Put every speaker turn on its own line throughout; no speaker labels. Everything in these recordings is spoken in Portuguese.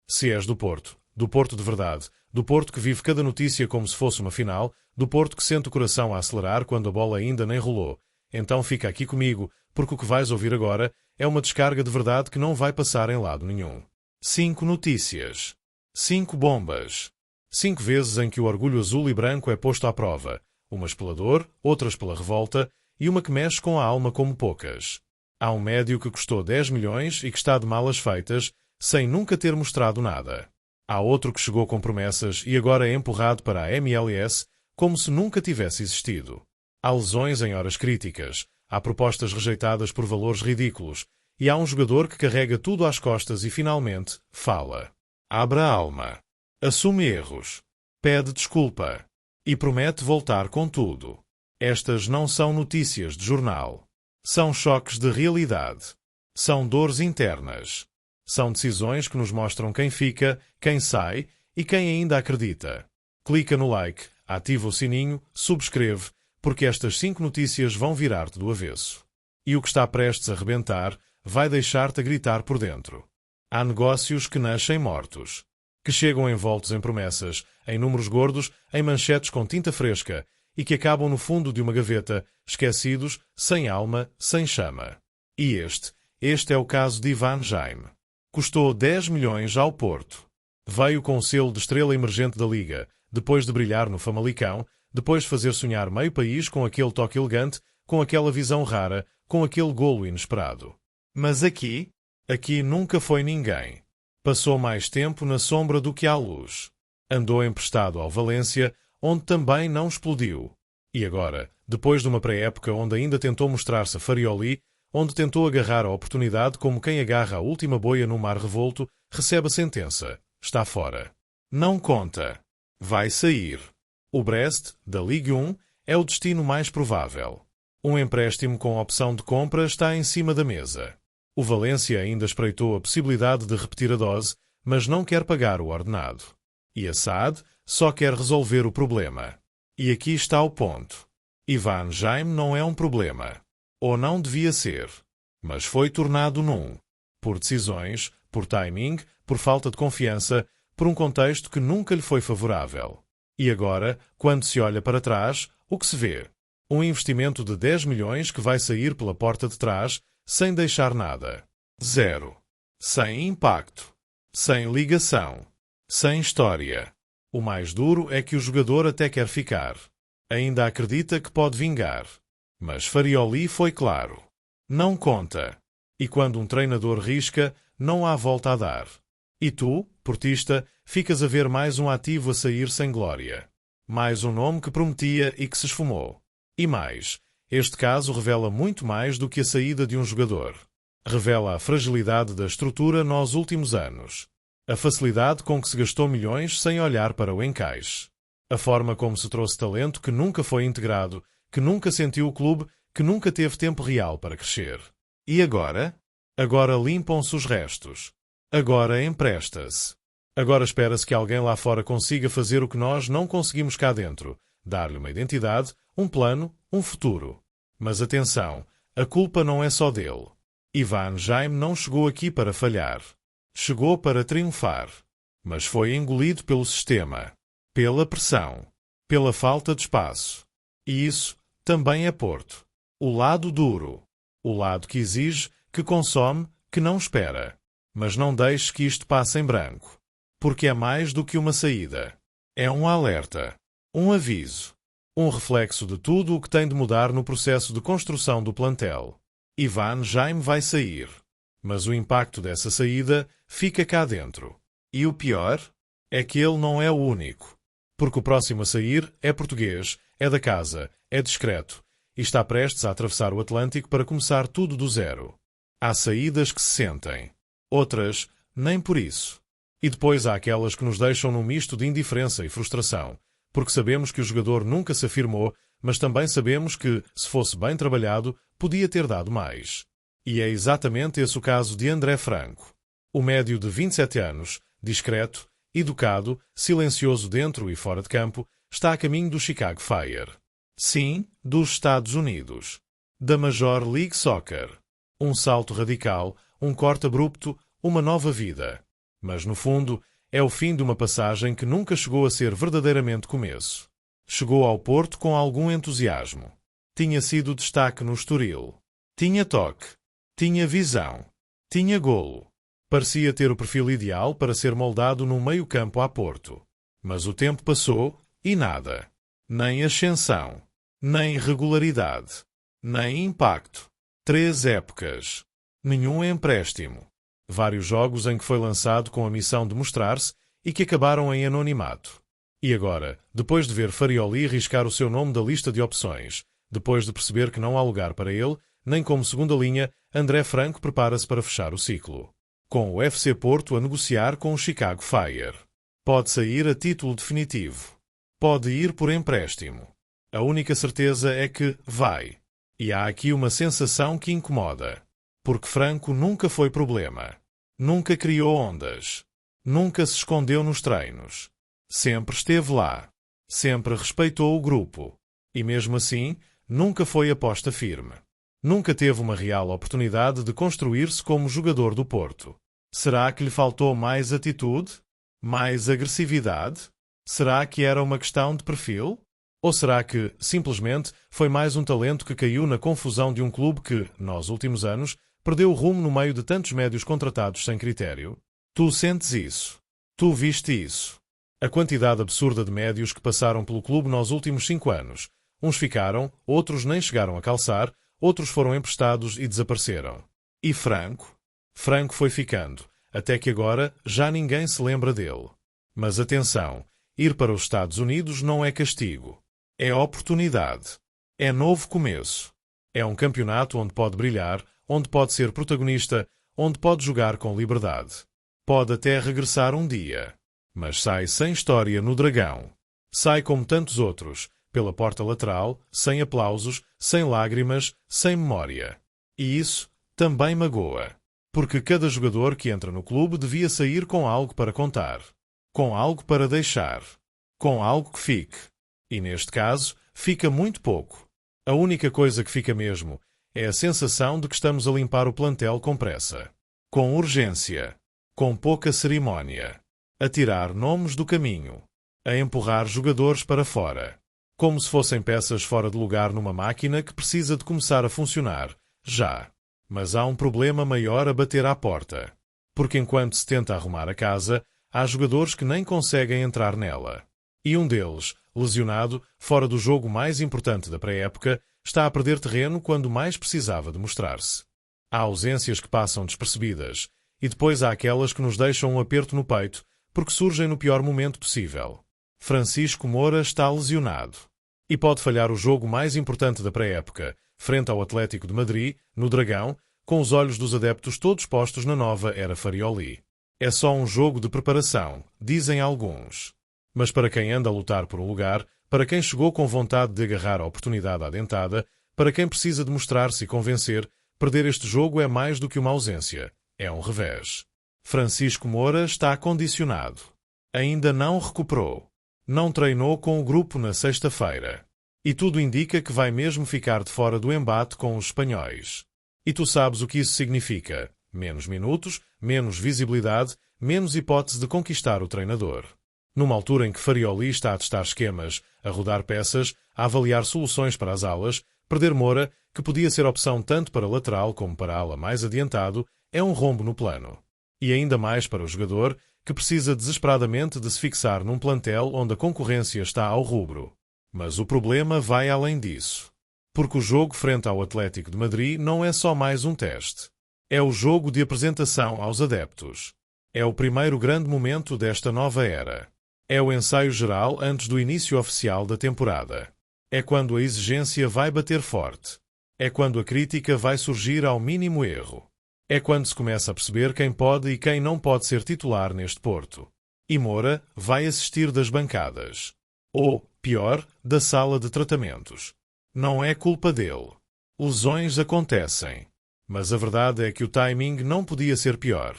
Se és do Porto de verdade, do Porto que vive cada notícia como se fosse uma final, do Porto que sente o coração a acelerar quando a bola ainda nem rolou, então fica aqui comigo, porque o que vais ouvir agora é uma descarga de verdade que não vai passar em lado nenhum. 5 notícias. 5 bombas. 5 vezes em que o orgulho azul e branco é posto à prova. Umas pela dor, outras pela revolta, e uma que mexe com a alma como poucas. Há um médio que custou 10 milhões e que está de malas feitas, sem nunca ter mostrado nada. Há outro que chegou com promessas e agora é empurrado para a MLS como se nunca tivesse existido. Há lesões em horas críticas, há propostas rejeitadas por valores ridículos, e há um jogador que carrega tudo às costas e finalmente fala. Abre a alma. Assume erros. Pede desculpa. E promete voltar com tudo. Estas não são notícias de jornal. São choques de realidade. São dores internas. São decisões que nos mostram quem fica, quem sai e quem ainda acredita. Clica no like, ativa o sininho, subscreve, porque estas 5 notícias vão virar-te do avesso. E o que está prestes a rebentar vai deixar-te a gritar por dentro. Há negócios que nascem mortos, que chegam envoltos em promessas, em números gordos, em manchetes com tinta fresca e que acabam no fundo de uma gaveta, esquecidos, sem alma, sem chama. E este é o caso de Ivan Jaime. Custou 10 milhões ao Porto. Veio com o selo de estrela emergente da Liga, depois de brilhar no Famalicão, depois de fazer sonhar meio país com aquele toque elegante, com aquela visão rara, com aquele golo inesperado. Mas aqui nunca foi ninguém. Passou mais tempo na sombra do que à luz. Andou emprestado ao Valência, onde também não explodiu. E agora, depois de uma pré-época onde ainda tentou mostrar-se a Farioli, onde tentou agarrar a oportunidade como quem agarra a última boia num mar revolto, recebe a sentença. Está fora. Não conta. Vai sair. O Brest, da Ligue 1, é o destino mais provável. Um empréstimo com opção de compra está em cima da mesa. O Valência ainda espreitou a possibilidade de repetir a dose, mas não quer pagar o ordenado. E a SAD só quer resolver o problema. E aqui está o ponto. Ivan Jaime não é um problema. Ou não devia ser. Mas foi tornado num. Por decisões, por timing, por falta de confiança, por um contexto que nunca lhe foi favorável. E agora, quando se olha para trás, o que se vê? Um investimento de 10 milhões que vai sair pela porta de trás, sem deixar nada. Zero. Sem impacto. Sem ligação. Sem história. O mais duro é que o jogador até quer ficar. Ainda acredita que pode vingar. Mas Farioli foi claro. Não conta. E quando um treinador risca, não há volta a dar. E tu, portista, ficas a ver mais um ativo a sair sem glória. Mais um nome que prometia e que se esfumou. E mais, este caso revela muito mais do que a saída de um jogador. Revela a fragilidade da estrutura nos últimos anos. A facilidade com que se gastou milhões sem olhar para o encaixe. A forma como se trouxe talento que nunca foi integrado, que nunca sentiu o clube, que nunca teve tempo real para crescer. E agora? Agora limpam-se os restos. Agora empresta-se. Agora espera-se que alguém lá fora consiga fazer o que nós não conseguimos cá dentro. Dar-lhe uma identidade, um plano, um futuro. Mas atenção, a culpa não é só dele. Ivan Jaime não chegou aqui para falhar. Chegou para triunfar. Mas foi engolido pelo sistema. Pela pressão. Pela falta de espaço. E isso também é Porto. O lado duro. O lado que exige, que consome, que não espera. Mas não deixe que isto passe em branco. Porque é mais do que uma saída. É um alerta. Um aviso. Um reflexo de tudo o que tem de mudar no processo de construção do plantel. Ivan Jaime vai sair. Mas o impacto dessa saída fica cá dentro. E o pior é que ele não é o único. Porque o próximo a sair é português, é da casa, é discreto e está prestes a atravessar o Atlântico para começar tudo do zero. Há saídas que se sentem. Outras, nem por isso. E depois há aquelas que nos deixam num misto de indiferença e frustração, porque sabemos que o jogador nunca se afirmou, mas também sabemos que, se fosse bem trabalhado, podia ter dado mais. E é exatamente esse o caso de André Franco. O médio de 27 anos, discreto, educado, silencioso dentro e fora de campo, está a caminho do Chicago Fire. Sim, dos Estados Unidos. Da Major League Soccer. Um salto radical, um corte abrupto, uma nova vida. Mas, no fundo, é o fim de uma passagem que nunca chegou a ser verdadeiramente começo. Chegou ao Porto com algum entusiasmo. Tinha sido destaque no Estoril. Tinha toque. Tinha visão. Tinha golo. Parecia ter o perfil ideal para ser moldado num meio-campo a Porto. Mas o tempo passou e nada. Nem ascensão. Nem regularidade. Nem impacto. 3 épocas. Nenhum empréstimo. Vários jogos em que foi lançado com a missão de mostrar-se e que acabaram em anonimato. E agora, depois de ver Farioli riscar o seu nome da lista de opções, depois de perceber que não há lugar para ele, nem como segunda linha, André Franco prepara-se para fechar o ciclo. Com o FC Porto a negociar com o Chicago Fire. Pode sair a título definitivo. Pode ir por empréstimo. A única certeza é que vai. E há aqui uma sensação que incomoda. Porque Franco nunca foi problema. Nunca criou ondas. Nunca se escondeu nos treinos. Sempre esteve lá. Sempre respeitou o grupo. E mesmo assim, nunca foi aposta firme. Nunca teve uma real oportunidade de construir-se como jogador do Porto. Será que lhe faltou mais atitude? Mais agressividade? Será que era uma questão de perfil? Ou será que, simplesmente, foi mais um talento que caiu na confusão de um clube que, nos últimos anos, perdeu o rumo no meio de tantos médios contratados sem critério? Tu sentes isso. Tu viste isso. A quantidade absurda de médios que passaram pelo clube nos últimos 5 anos. Uns ficaram, outros nem chegaram a calçar, outros foram emprestados e desapareceram. E Franco? Franco foi ficando, até que agora já ninguém se lembra dele. Mas atenção, ir para os Estados Unidos não é castigo. É oportunidade. É novo começo. É um campeonato onde pode brilhar, onde pode ser protagonista, onde pode jogar com liberdade. Pode até regressar um dia. Mas sai sem história no Dragão. Sai como tantos outros, pela porta lateral, sem aplausos, sem lágrimas, sem memória. E isso também magoa. Porque cada jogador que entra no clube devia sair com algo para contar. Com algo para deixar. Com algo que fique. E neste caso, fica muito pouco. A única coisa que fica mesmo é a sensação de que estamos a limpar o plantel com pressa. Com urgência. Com pouca cerimónia. A tirar nomes do caminho. A empurrar jogadores para fora. Como se fossem peças fora de lugar numa máquina que precisa de começar a funcionar, já. Mas há um problema maior a bater à porta. Porque enquanto se tenta arrumar a casa, há jogadores que nem conseguem entrar nela. E um deles, lesionado, fora do jogo mais importante da pré-época, está a perder terreno quando mais precisava de mostrar-se. Há ausências que passam despercebidas, e depois há aquelas que nos deixam um aperto no peito, porque surgem no pior momento possível. Francisco Moura está lesionado. E pode falhar o jogo mais importante da pré-época, frente ao Atlético de Madrid, no Dragão, com os olhos dos adeptos todos postos na nova era Farioli. É só um jogo de preparação, dizem alguns. Mas para quem anda a lutar por um lugar, para quem chegou com vontade de agarrar a oportunidade à dentada, para quem precisa de mostrar-se e convencer, perder este jogo é mais do que uma ausência. É um revés. Francisco Moura está condicionado. Ainda não recuperou. Não treinou com o grupo na sexta-feira. E tudo indica que vai mesmo ficar de fora do embate com os espanhóis. E tu sabes o que isso significa. Menos minutos, menos visibilidade, menos hipótese de conquistar o treinador. Numa altura em que Farioli está a testar esquemas, a rodar peças, a avaliar soluções para as alas, perder Moura, que podia ser opção tanto para lateral como para ala mais adiantado, é um rombo no plano. E ainda mais para o jogador, que precisa desesperadamente de se fixar num plantel onde a concorrência está ao rubro. Mas o problema vai além disso. Porque o jogo frente ao Atlético de Madrid não é só mais um teste. É o jogo de apresentação aos adeptos. É o primeiro grande momento desta nova era. É o ensaio geral antes do início oficial da temporada. É quando a exigência vai bater forte. É quando a crítica vai surgir ao mínimo erro. É quando se começa a perceber quem pode e quem não pode ser titular neste Porto. E Moura vai assistir das bancadas. Ou, pior, da sala de tratamentos. Não é culpa dele. Lesões acontecem. Mas a verdade é que o timing não podia ser pior.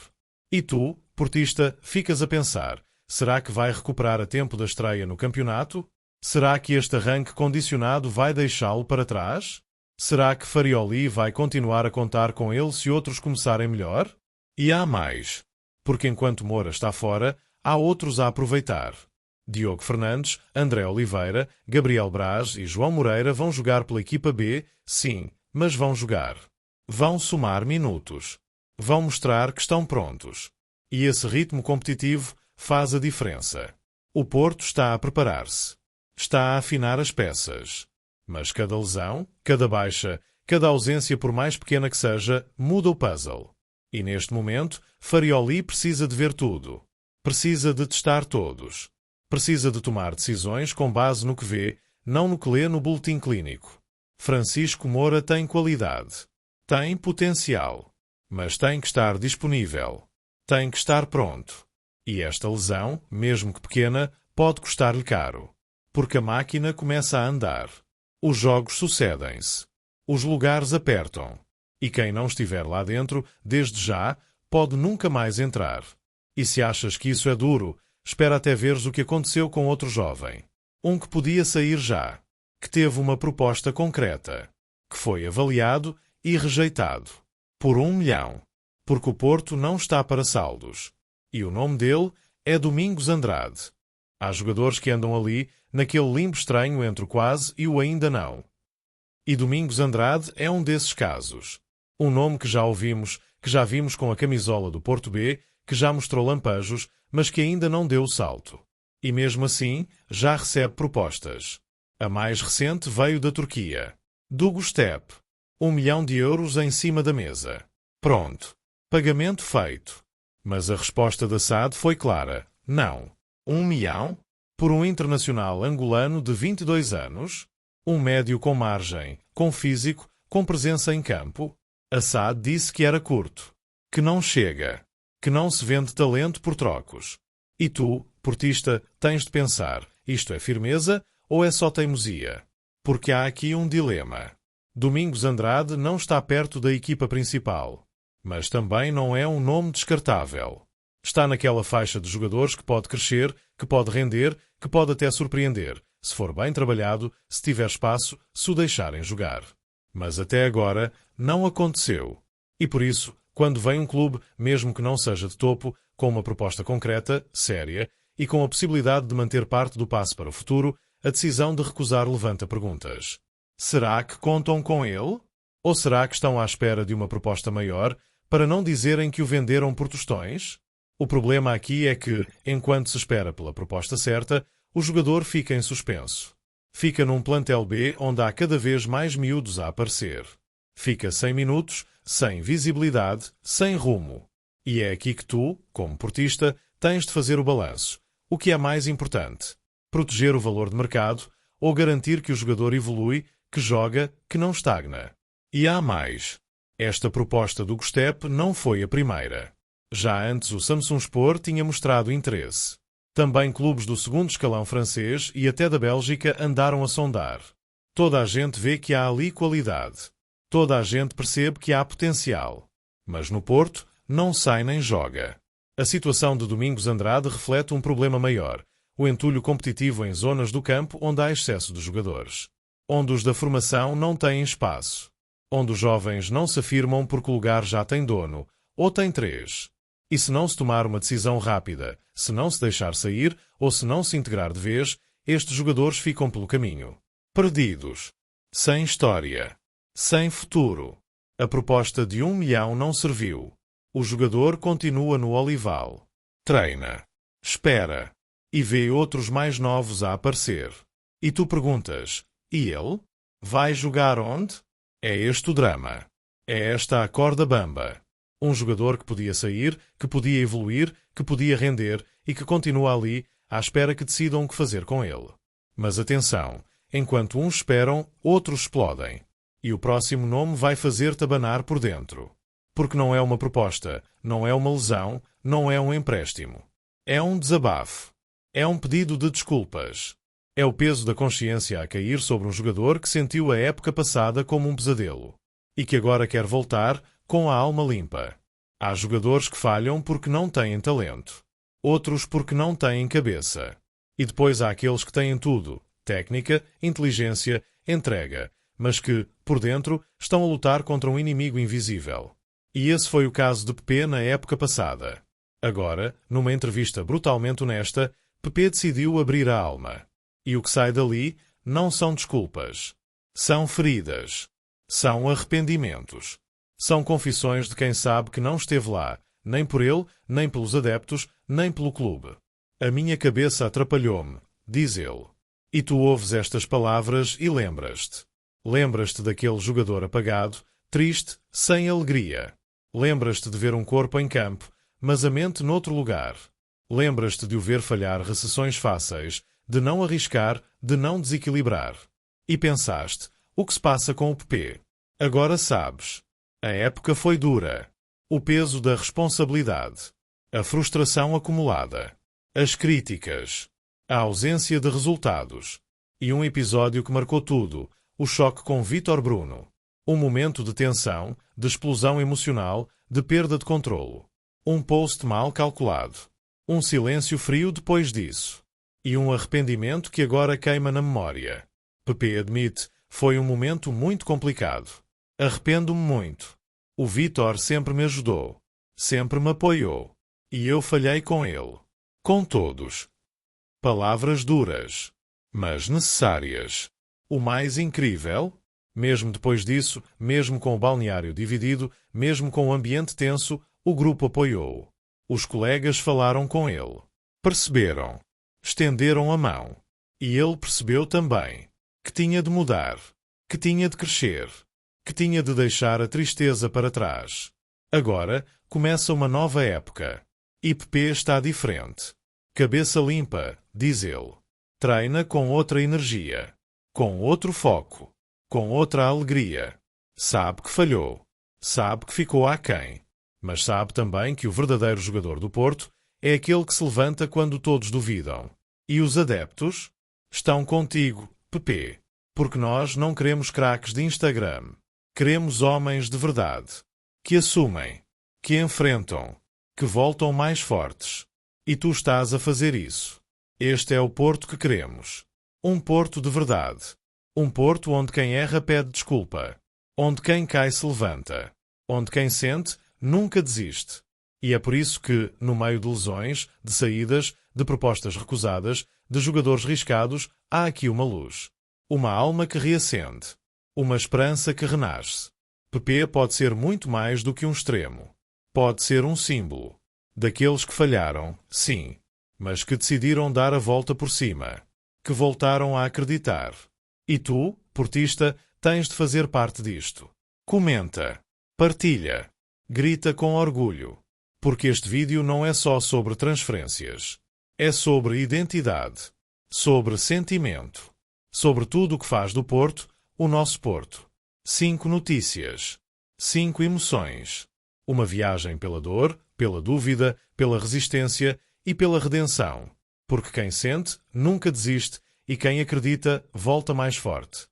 E tu, portista, ficas a pensar, será que vai recuperar a tempo da estreia no campeonato? Será que este arranque condicionado vai deixá-lo para trás? Será que Farioli vai continuar a contar com ele se outros começarem melhor? E há mais. porque enquanto Moura está fora, há outros a aproveitar. Diogo Fernandes, André Oliveira, Gabriel Braz e João Moreira vão jogar pela equipa B, sim, mas vão jogar. Vão somar minutos. Vão mostrar que estão prontos. E esse ritmo competitivo faz a diferença. O Porto está a preparar-se. Está a afinar as peças. Mas cada lesão, cada baixa, cada ausência, por mais pequena que seja, muda o puzzle. E neste momento, Farioli precisa de ver tudo. Precisa de testar todos. Precisa de tomar decisões com base no que vê, não no que lê no boletim clínico. Francisco Moura tem qualidade. Tem potencial. Mas tem que estar disponível. Tem que estar pronto. E esta lesão, mesmo que pequena, pode custar-lhe caro. Porque a máquina começa a andar. Os jogos sucedem-se. Os lugares apertam. E quem não estiver lá dentro, desde já, pode nunca mais entrar. E se achas que isso é duro, espera até veres o que aconteceu com outro jovem. Um que podia sair já. Que teve uma proposta concreta. Que foi avaliado e rejeitado. Por 1 milhão. Porque o Porto não está para saldos. E o nome dele é Domingos Andrade. Há jogadores que andam ali, naquele limbo estranho entre o quase e o ainda não. E Domingos Andrade é um desses casos. Um nome que já ouvimos, que já vimos com a camisola do Porto B, que já mostrou lampejos, mas que ainda não deu o salto. E mesmo assim, já recebe propostas. A mais recente veio da Turquia. Do Gustep. 1 milhão de euros em cima da mesa. Pronto. Pagamento feito. Mas a resposta da SAD foi clara. Não. 1 milhão? Por um internacional angolano de 22 anos? Um médio com margem, com físico, com presença em campo? A SAD disse que era curto. Que não chega. Que não se vende talento por trocos. E tu, portista, tens de pensar, isto é firmeza ou é só teimosia? Porque há aqui um dilema. Domingos Andrade não está perto da equipa principal. Mas também não é um nome descartável. Está naquela faixa de jogadores que pode crescer, que pode render, que pode até surpreender, se for bem trabalhado, se tiver espaço, se o deixarem jogar. Mas até agora não aconteceu. E por isso, quando vem um clube, mesmo que não seja de topo, com uma proposta concreta, séria, e com a possibilidade de manter parte do passe para o futuro, a decisão de recusar levanta perguntas. Será que contam com ele? Ou será que estão à espera de uma proposta maior, para não dizerem que o venderam por tostões? O problema aqui é que, enquanto se espera pela proposta certa, o jogador fica em suspenso. Fica num plantel B onde há cada vez mais miúdos a aparecer. Fica sem minutos, sem visibilidade, sem rumo. E é aqui que tu, como portista, tens de fazer o balanço. O que é mais importante? Proteger o valor de mercado ou garantir que o jogador evolui, que joga, que não estagna? E há mais. Esta proposta do Gustep não foi a primeira. Já antes o Samsunspor tinha mostrado interesse. Também clubes do segundo escalão francês e até da Bélgica andaram a sondar. Toda a gente vê que há ali qualidade. Toda a gente percebe que há potencial. Mas no Porto não sai nem joga. A situação de Domingos Andrade reflete um problema maior, o entulho competitivo em zonas do campo onde há excesso de jogadores. Onde os da formação não têm espaço. Onde os jovens não se afirmam porque o lugar já tem dono, ou tem 3. E se não se tomar uma decisão rápida, se não se deixar sair, ou se não se integrar de vez, estes jogadores ficam pelo caminho. Perdidos. Sem história. Sem futuro. A proposta de 1 milhão não serviu. O jogador continua no olival. Treina. Espera. E vê outros mais novos a aparecer. E tu perguntas, e ele? Vai jogar onde? É este o drama. É esta a corda bamba. Um jogador que podia sair, que podia evoluir, que podia render e que continua ali, à espera que decidam o que fazer com ele. Mas atenção, enquanto uns esperam, outros explodem. E o próximo nome vai fazer-te abanar por dentro. Porque não é uma proposta, não é uma lesão, não é um empréstimo. É um desabafo. É um pedido de desculpas. É o peso da consciência a cair sobre um jogador que sentiu a época passada como um pesadelo. E que agora quer voltar com a alma limpa. Há jogadores que falham porque não têm talento. Outros porque não têm cabeça. E depois há aqueles que têm tudo. Técnica, inteligência, entrega. Mas que, por dentro, estão a lutar contra um inimigo invisível. E esse foi o caso de Pepe na época passada. Agora, numa entrevista brutalmente honesta, Pepe decidiu abrir a alma. E o que sai dali não são desculpas. São feridas. São arrependimentos. São confissões de quem sabe que não esteve lá, nem por ele, nem pelos adeptos, nem pelo clube. A minha cabeça atrapalhou-me, diz ele. E tu ouves estas palavras e lembras-te. Lembras-te daquele jogador apagado, triste, sem alegria. Lembras-te de ver um corpo em campo, mas a mente noutro lugar. Lembras-te de o ver falhar recessões fáceis, de não arriscar, de não desequilibrar. E pensaste, o que se passa com o Pepe? Agora sabes. A época foi dura. O peso da responsabilidade. A frustração acumulada. As críticas. A ausência de resultados. E um episódio que marcou tudo, o choque com Vítor Bruno. Um momento de tensão, de explosão emocional, de perda de controlo. Um post mal calculado. Um silêncio frio depois disso. E um arrependimento que agora queima na memória. Pepe admite, foi um momento muito complicado. Arrependo-me muito. O Vítor sempre me ajudou. Sempre me apoiou. E eu falhei com ele. Com todos. Palavras duras. Mas necessárias. O mais incrível? Mesmo depois disso, mesmo com o balneário dividido, mesmo com o ambiente tenso, o grupo apoiou. Os colegas falaram com ele. Perceberam. Estenderam a mão. E ele percebeu também. Que tinha de mudar. Que tinha de crescer. Que tinha de deixar a tristeza para trás. Agora começa uma nova época. E Pepe está diferente. Cabeça limpa, diz ele. Treina com outra energia. Com outro foco. Com outra alegria. Sabe que falhou. Sabe que ficou aquém. Mas sabe também que o verdadeiro jogador do Porto é aquele que se levanta quando todos duvidam. E os adeptos? Estão contigo, Pepe. Porque nós não queremos craques de Instagram. Queremos homens de verdade. Que assumem. Que enfrentam. Que voltam mais fortes. E tu estás a fazer isso. Este é o Porto que queremos. Um Porto de verdade. Um Porto onde quem erra pede desculpa. Onde quem cai se levanta. Onde quem sente nunca desiste. E é por isso que, no meio de lesões, de saídas, de propostas recusadas, de jogadores riscados, há aqui uma luz. Uma alma que reacende. Uma esperança que renasce. Pepe pode ser muito mais do que um extremo. Pode ser um símbolo. Daqueles que falharam, sim, mas que decidiram dar a volta por cima. Que voltaram a acreditar. E tu, portista, tens de fazer parte disto. Comenta. Partilha. Grita com orgulho. Porque este vídeo não é só sobre transferências. É sobre identidade. Sobre sentimento. Sobre tudo o que faz do Porto, o nosso Porto. 5 notícias. 5 emoções. Uma viagem pela dor, pela dúvida, pela resistência e pela redenção. Porque quem sente, nunca desiste e quem acredita, volta mais forte.